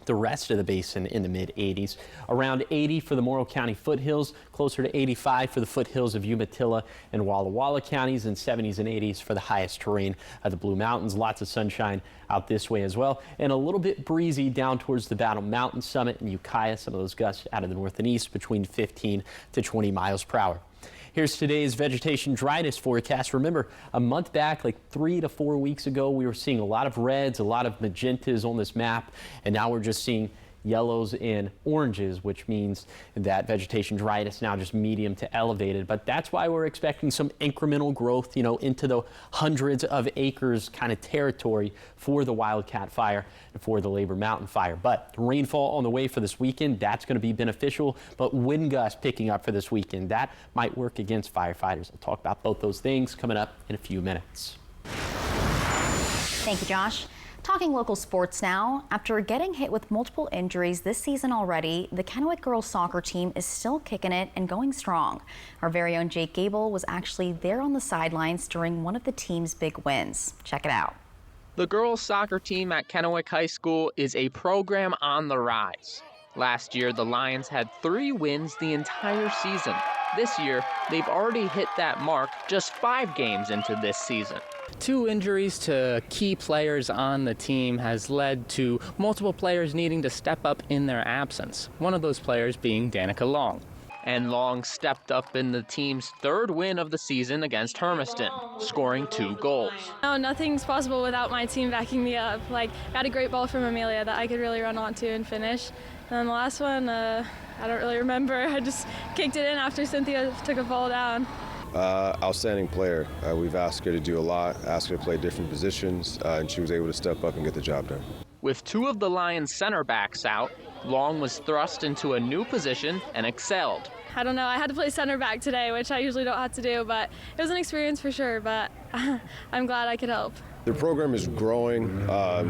the rest of the basin in the mid-80s. Around 80 for the Morrow County foothills, closer to 85 for the foothills of Umatilla and Walla Walla counties, and 70s and 80s for the highest terrain of the Blue Mountains. Lots of sunshine out this way as well, and a little bit breezy down towards the Battle Mountain Summit and Ukiah. Some of those gusts out of the north and east between 15 to 20 miles per hour. Here's today's vegetation dryness forecast. Remember, a month back, like 3 to 4 weeks ago, we were seeing a lot of reds, a lot of magentas on this map, and now we're just seeing yellows and oranges, which means that vegetation dryness now just medium to elevated. But that's why we're expecting some incremental growth, into the hundreds of acres kind of territory for the Wildcat Fire and for the Labor Mountain Fire. But rainfall on the way for this weekend, that's going to be beneficial. But wind gusts picking up for this weekend, that might work against firefighters. I'll talk about both those things coming up in a few minutes. Thank you, Josh. Talking local sports now. After getting hit with multiple injuries this season already, the Kennewick girls soccer team is still kicking it and going strong. Our very own Jake Gable was actually there on the sidelines during one of the team's big wins. Check it out. The girls soccer team at Kennewick High School is a program on the rise. Last year, the Lions had 3 wins the entire season. This year, they've already hit that mark just 5 games into this season. 2 injuries to key players on the team has led to multiple players needing to step up in their absence. One of those players being Danica Long. And Long stepped up in the team's 3rd win of the season against Hermiston, scoring 2 goals. No, nothing's possible without my team backing me up. I got a great ball from Amelia that I could really run onto and finish. And then the last one, I don't really remember. I just kicked it in after Cynthia took a ball down. Outstanding player. We've asked her to do a lot, asked her to play different positions, and she was able to step up and get the job done. With 2 of the Lions center backs out, Long was thrust into a new position and excelled. I don't know, I had to play center back today, which I usually don't have to do, but it was an experience for sure, but I'm glad I could help. The program is growing.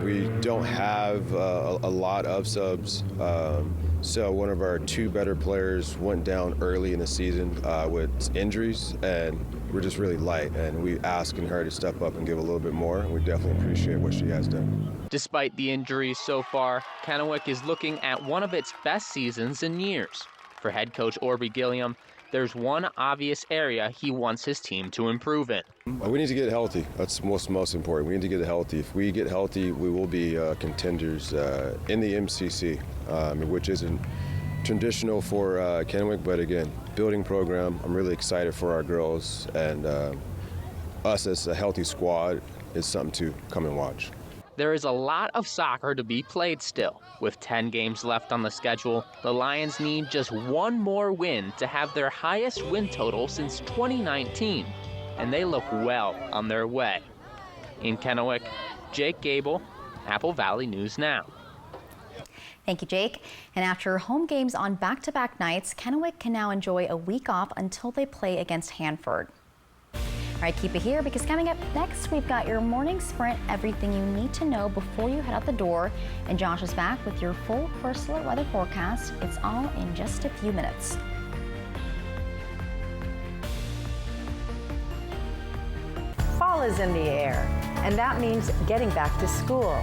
We don't have a lot of subs. So one of our 2 better players went down early in the season with injuries, and we're just really light. And we're asking her to step up and give a little bit more, and we definitely appreciate what she has done. Despite the injuries so far, Kennewick is looking at one of its best seasons in years. For head coach Orby Gilliam, there's one obvious area he wants his team to improve in. We need to get healthy. That's most important. We need to get healthy. If we get healthy, we will be contenders in the MCC, which isn't traditional for Kennewick, but again, building program. I'm really excited for our girls, and us as a healthy squad is something to come and watch. There is a lot of soccer to be played still. With 10 games left on the schedule, the Lions need just 1 more win to have their highest win total since 2019, and they look well on their way. In Kennewick, Jake Gable, Apple Valley News Now. Thank you, Jake. And after home games on back-to-back nights, Kennewick can now enjoy a week off until they play against Hanford. All right, keep it here, because coming up next, we've got your morning sprint, everything you need to know before you head out the door. And Josh is back with your full First Alert weather forecast. It's all in just a few minutes. Fall is in the air, and that means getting back to school,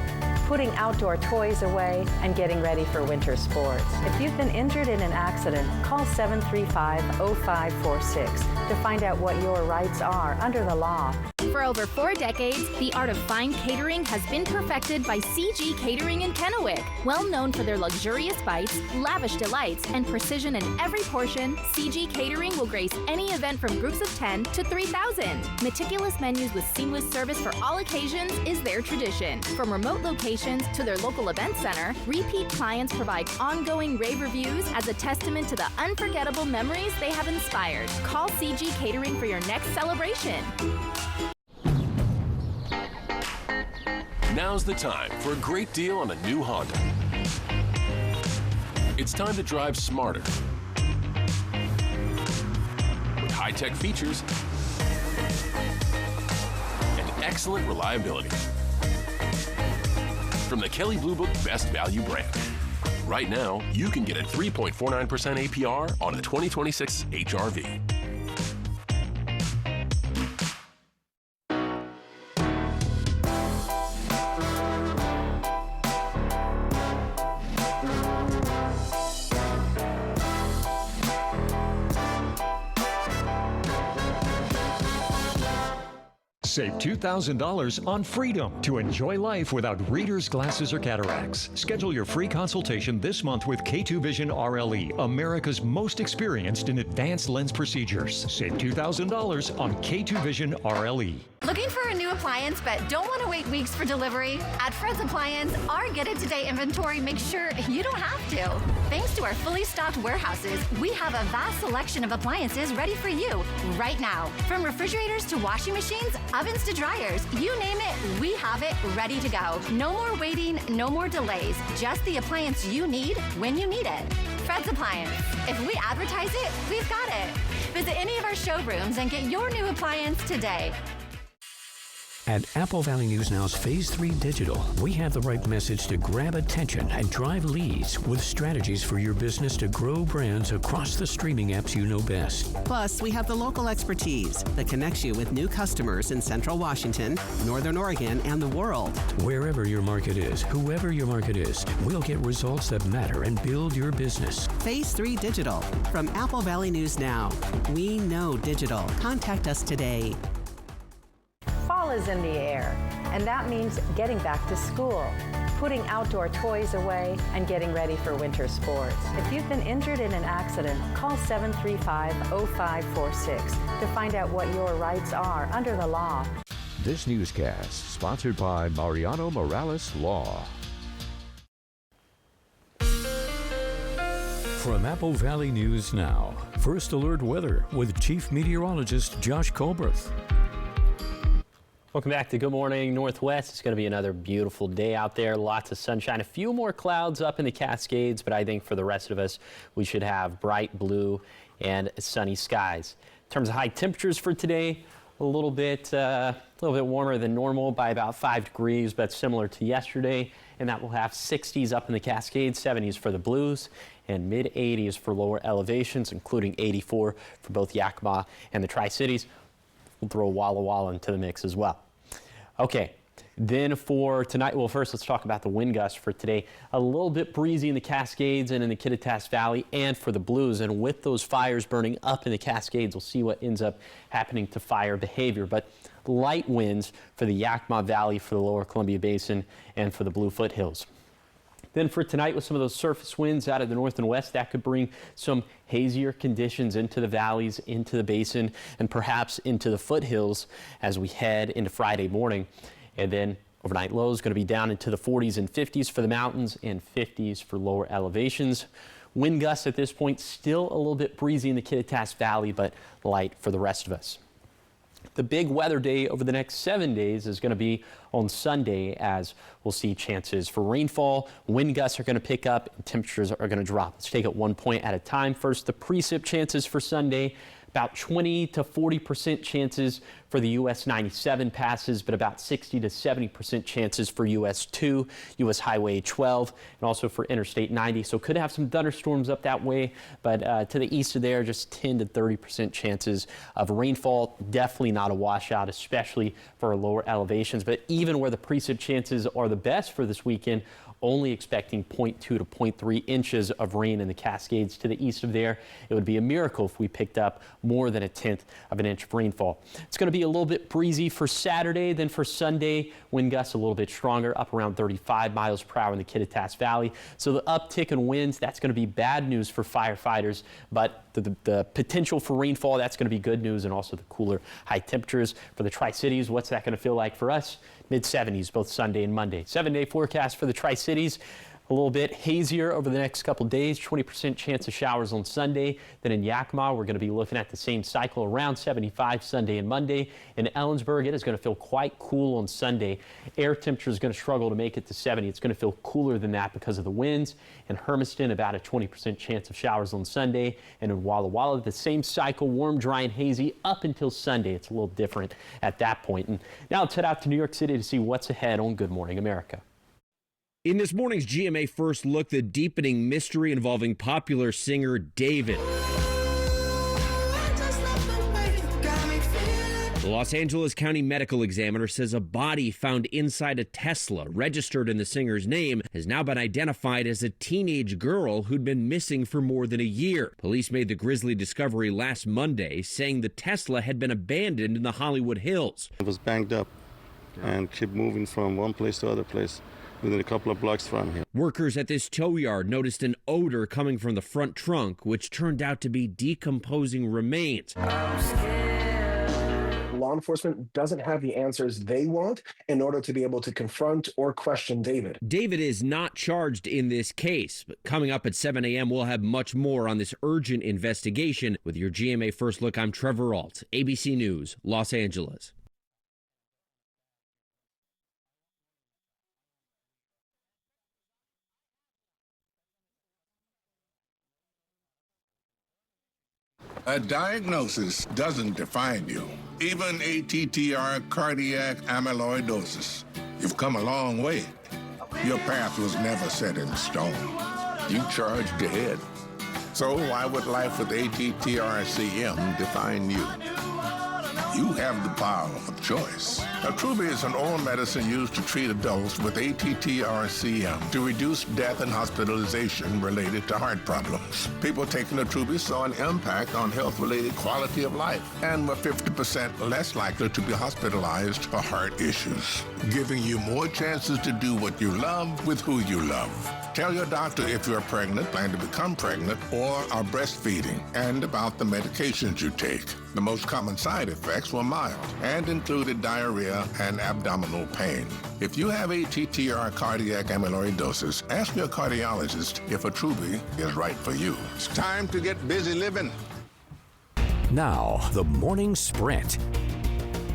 putting outdoor toys away, and getting ready for winter sports. If you've been injured in an accident, call 735-0546 to find out what your rights are under the law. For over 4 decades, the art of fine catering has been perfected by CG Catering in Kennewick. Well known for their luxurious bites, lavish delights, and precision in every portion, CG Catering will grace any event from groups of 10 to 3,000. Meticulous menus with seamless service for all occasions is their tradition. From remote locations to their local event center, repeat clients provide ongoing rave reviews as a testament to the unforgettable memories they have inspired. Call CG Catering for your next celebration. Now's the time for a great deal on a new Honda. It's time to drive smarter with high-tech features and excellent reliability. From the Kelley Blue Book Best Value brand. Right now, you can get a 3.49% APR on a 2026 HR-V. Save $2,000 on Freedom to enjoy life without reader's glasses or cataracts. Schedule your free consultation this month with K2 Vision RLE, America's most experienced in advanced lens procedures. Save $2,000 on K2 Vision RLE. Looking for a new appliance but don't want to wait weeks for delivery? At Fred's Appliance, our Get It Today inventory makes sure you don't have to. Thanks to our fully stocked warehouses, we have a vast selection of appliances ready for you right now. From refrigerators to washing machines, ovens to dryers, you name it, we have it ready to go. No more waiting, no more delays. Just the appliance you need when you need it. Fred's Appliance. If we advertise it, we've got it. Visit any of our showrooms and get your new appliance today. At Apple Valley News Now's Phase 3 Digital, we have the right message to grab attention and drive leads with strategies for your business to grow brands across the streaming apps you know best. Plus, we have the local expertise that connects you with new customers in Central Washington, Northern Oregon, and the world. Wherever your market is, whoever your market is, we'll get results that matter and build your business. Phase 3 Digital from Apple Valley News Now. We know digital. Contact us today. Fall is in the air, and that means getting back to school, putting outdoor toys away, and getting ready for winter sports. If you've been injured in an accident, call 735-0546 to find out what your rights are under the law. This newscast sponsored by Mariano Morales Law. From Apple Valley News Now, First Alert Weather with Chief Meteorologist Josh Colberth. Welcome back to Good Morning Northwest. It's going to be another beautiful day out there. Lots of sunshine. A few more clouds up in the Cascades, but I think for the rest of us, we should have bright blue and sunny skies. In terms of high temperatures for today, a little bit warmer than normal by about 5 degrees, but similar to yesterday. And that will have 60s up in the Cascades, 70s for the Blues, and mid-80s for lower elevations, including 84 for both Yakima and the Tri-Cities. We'll throw Walla Walla into the mix as well. Okay, then for tonight, well, first let's talk about the wind gusts for today. A little bit breezy in the Cascades and in the Kittitas Valley and for the Blues. And with those fires burning up in the Cascades, we'll see what ends up happening to fire behavior. But light winds for the Yakima Valley, for the lower Columbia Basin, and for the Blue Foothills. Then for tonight, with some of those surface winds out of the north and west, that could bring some hazier conditions into the valleys, into the basin, and perhaps into the foothills as we head into Friday morning. And then overnight lows going to be down into the 40s and 50s for the mountains and 50s for lower elevations. Wind gusts at this point still a little bit breezy in the Kittitas Valley, but light for the rest of us. The big weather day over the next 7 days is going to be on Sunday, as we'll see chances for rainfall. Wind gusts are going to pick up and temperatures are going to drop. Let's take it 1 point at a time. First, the precip chances for Sunday. About 20 to 40% chances for the US 97 passes, but about 60 to 70% chances for US 2, US Highway 12, and also for Interstate 90. So could have some thunderstorms up that way, but to the east of there, just 10 to 30% chances of rainfall. Definitely not a washout, especially for our lower elevations. But even where the precip chances are the best for this weekend, only expecting 0.2 to 0.3 inches of rain in the Cascades to the east of there. It would be a miracle if we picked up more than 1/10 of an inch of rainfall. It's going to be a little bit breezy for Saturday. Then for Sunday, wind gusts a little bit stronger, up around 35 miles per hour in the Kittitas Valley. So the uptick in winds, that's going to be bad news for firefighters, but the potential for rainfall, that's going to be good news, and also the cooler high temperatures for the Tri-Cities. What's that going to feel like for us? Mid-70s both Sunday and Monday. 7-day forecast for the Tri-Cities. A little bit hazier over the next couple days, 20% chance of showers on Sunday. Then in Yakima, we're going to be looking at the same cycle, around 75 Sunday and Monday. In Ellensburg, it is going to feel quite cool on Sunday. Air temperature is going to struggle to make it to 70. It's going to feel cooler than that because of the winds. In Hermiston, about a 20% chance of showers on Sunday. And in Walla Walla, the same cycle, warm, dry, and hazy up until Sunday. It's a little different at that point. And now let's head out to New York City to see what's ahead on Good Morning America. In this morning's GMA First Look, the deepening mystery involving popular singer David. The Los Angeles County Medical Examiner says a body found inside a Tesla registered in the singer's name has now been identified as a teenage girl who'd been missing for more than a year. Police made the grisly discovery last Monday, saying the Tesla had been abandoned in the Hollywood Hills. It was banged up and kept moving from one place to other place within a couple of blocks from here. Workers at this tow yard noticed an odor coming from the front trunk, which turned out to be decomposing remains. Law enforcement doesn't have the answers they want in order to be able to confront or question David. David is not charged in this case, but coming up at 7 a.m., we'll have much more on this urgent investigation. With your GMA First Look, I'm Trevor Ault, ABC News, Los Angeles. A diagnosis doesn't define you. Even ATTR cardiac amyloidosis. You've come a long way. Your path was never set in stone. You charged ahead. So why would life with ATTR-CM define you? You have the power of choice. Attruby is an oral medicine used to treat adults with ATTR-CM to reduce death and hospitalization related to heart problems. People taking Attruby saw an impact on health-related quality of life and were 50% less likely to be hospitalized for heart issues, giving you more chances to do what you love with who you love. Tell your doctor if you're pregnant, plan to become pregnant, or are breastfeeding, and about the medications you take. The most common side effects were mild and included diarrhea and abdominal pain. If you have ATTR cardiac amyloidosis, ask your cardiologist if Attruby is right for you. It's time to get busy living. Now, the morning sprint.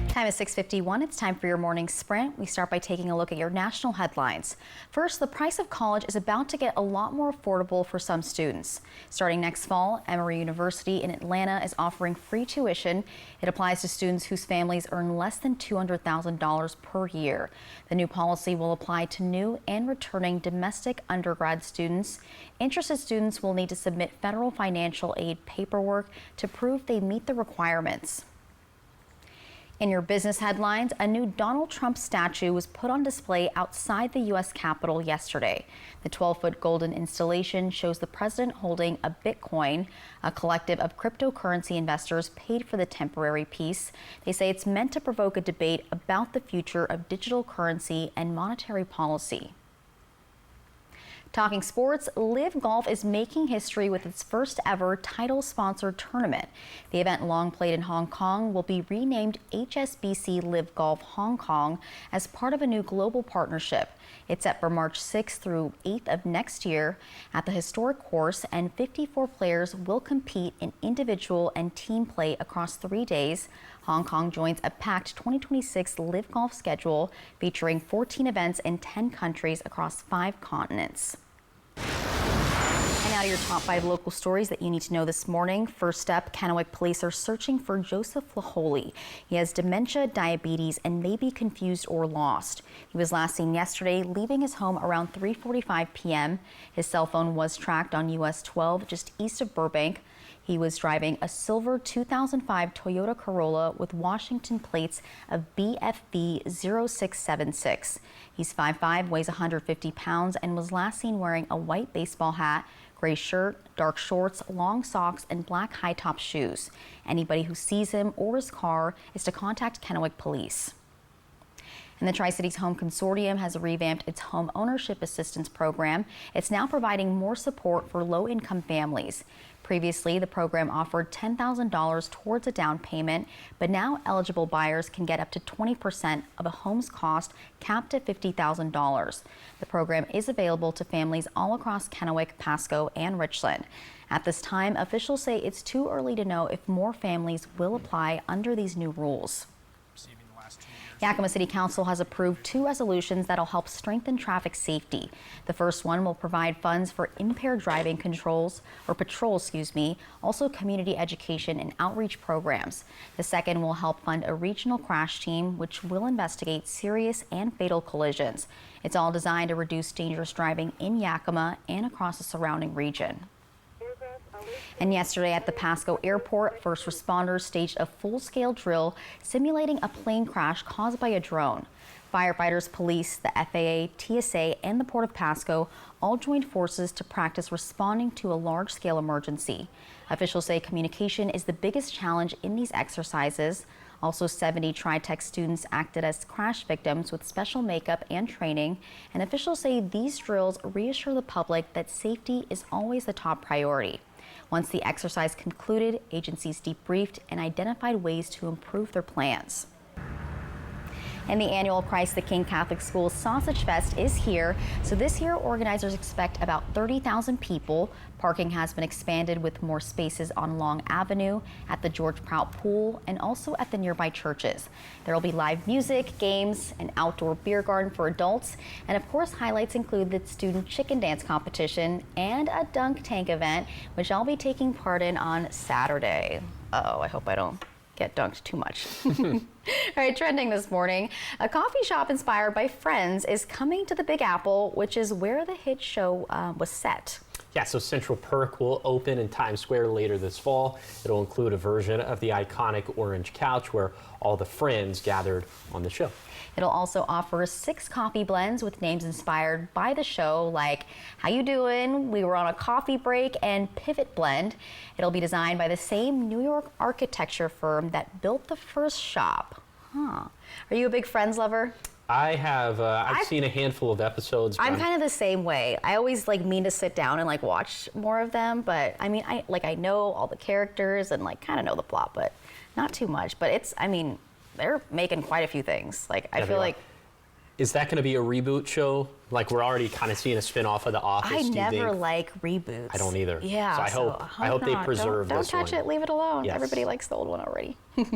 Time is 6:51. It's time for your morning sprint. We start by taking a look at your national headlines. First, the price of college is about to get a lot more affordable for some students. Starting next fall, Emory University in Atlanta is offering free tuition. It applies to students whose families earn less than $200,000 per year. The new policy will apply to new and returning domestic undergrad students. Interested students will need to submit federal financial aid paperwork to prove they meet the requirements. In your business headlines, a new Donald Trump statue was put on display outside the U.S. Capitol yesterday. The 12-foot golden installation shows the president holding a Bitcoin. A collective of cryptocurrency investors paid for the temporary piece. They say it's meant to provoke a debate about the future of digital currency and monetary policy. Talking sports, Live Golf is making history with its first ever title-sponsored tournament. The event, long played in Hong Kong, will be renamed HSBC Live Golf Hong Kong as part of a new global partnership. It's set for March 6th through 8th of next year at the historic course, and 54 players will compete in individual and team play across 3 days. Hong Kong joins a packed 2026 Live Golf schedule featuring 14 events in 10 countries across 5 continents. And now to your top 5 local stories that you need to know this morning. First up, Kennewick police are searching for Joseph Laholi. He has dementia, diabetes, and may be confused or lost. He was last seen yesterday leaving his home around 3:45 p.m. His cell phone was tracked on US 12 just east of Burbank. He was driving a silver 2005 Toyota Corolla with Washington plates of BFB 0676. He's 5'5", weighs 150 pounds, and was last seen wearing a white baseball hat, gray shirt, dark shorts, long socks, and black high-top shoes. Anybody who sees him or his car is to contact Kennewick Police. And the Tri-Cities Home Consortium has revamped its home ownership assistance program. It's now providing more support for low-income families. Previously, the program offered $10,000 towards a down payment, but now eligible buyers can get up to 20% of a home's cost, capped at $50,000. The program is available to families all across Kennewick, Pasco, and Richland. At this time, officials say it's too early to know if more families will apply under these new rules. Yakima City Council has approved 2 resolutions that'll help strengthen traffic safety. The first one will provide funds for impaired driving patrols, also community education and outreach programs. The second will help fund a regional crash team, which will investigate serious and fatal collisions. It's all designed to reduce dangerous driving in Yakima and across the surrounding region. And yesterday at the Pasco Airport, first responders staged a full-scale drill simulating a plane crash caused by a drone. Firefighters, police, the FAA, TSA, and the Port of Pasco all joined forces to practice responding to a large-scale emergency. Officials say communication is the biggest challenge in these exercises. Also, 70 TriTech students acted as crash victims with special makeup and training. And officials say these drills reassure the public that safety is always the top priority. Once the exercise concluded, agencies debriefed and identified ways to improve their plans. And the annual Christ the King Catholic School Sausage Fest is here. So this year, organizers expect about 30,000 people. Parking has been expanded with more spaces on Long Avenue, at the George Prout Pool, and also at the nearby churches. There will be live music, games, an outdoor beer garden for adults. And of course, highlights include the student chicken dance competition and a dunk tank event, which I'll be taking part in on Saturday. Uh-oh, I hope I don't get dunked too much. All right, trending this morning, a coffee shop inspired by Friends is coming to the Big Apple, which is where the hit show was set. Yeah, so Central Perk will open in Times Square later this fall. It'll include a version of the iconic orange couch where all the friends gathered on the show. It'll also offer 6 coffee blends with names inspired by the show, like How You Doing, We Were on a Coffee Break, and Pivot Blend. It'll be designed by the same New York architecture firm that built the first shop. Huh. Are you a big Friends lover? I have, I've seen a handful of episodes. I'm kind of the same way. I always mean to sit down and watch more of them, but I mean, I know all the characters and kind of know the plot, but not too much. But it's, I mean, they're making quite a few things. I feel like. Is that going to be a reboot show? We're already kind of seeing a spin-off of The Office. I never like reboots. I don't either. Yeah. So I hope they preserve don't this one. touch it. Leave it alone. Yes. Everybody likes the old one already. All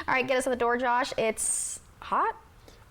right, get us to the door, Josh. It's hot.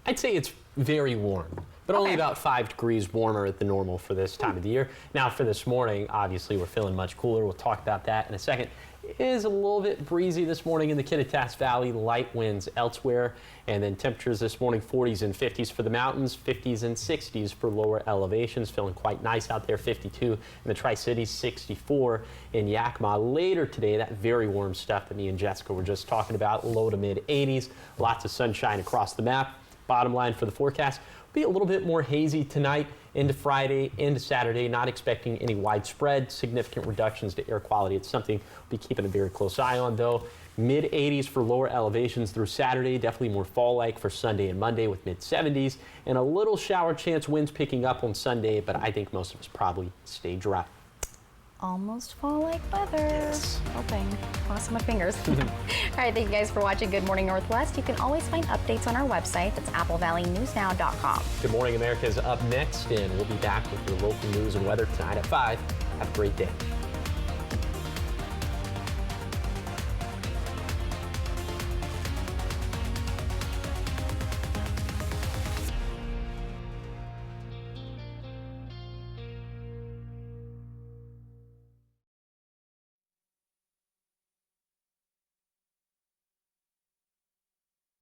I'd say it's very warm, but only about 5 degrees warmer than normal for this time of the year. Now for this morning, obviously we're feeling much cooler. We'll talk about that in a second. It is a little bit breezy this morning in the Kittitas Valley, light winds elsewhere, and then temperatures this morning 40s and 50s for the mountains, 50s and 60s for lower elevations. Feeling quite nice out there, 52 in the Tri-Cities, 64 in Yakima. Later today, that very warm stuff that me and Jessica were just talking about, low to mid 80s, lots of sunshine across the map. Bottom line for the forecast, be a little bit more hazy tonight into Friday, into Saturday. Not expecting any widespread significant reductions to air quality. It's something we'll be keeping a very close eye on, though. Mid 80s for lower elevations through Saturday, definitely more fall-like for Sunday and Monday with mid 70s, and a little shower chance, winds picking up on Sunday, but I think most of us probably stay dry. Almost fall-like weather. Yes. Hoping. Crossing my fingers. All right, thank you guys for watching Good Morning Northwest. You can always find updates on our website. That's applevalley.newsnow.com. Good Morning America is up next, and we'll be back with your local news and weather tonight at 5. Have a great day.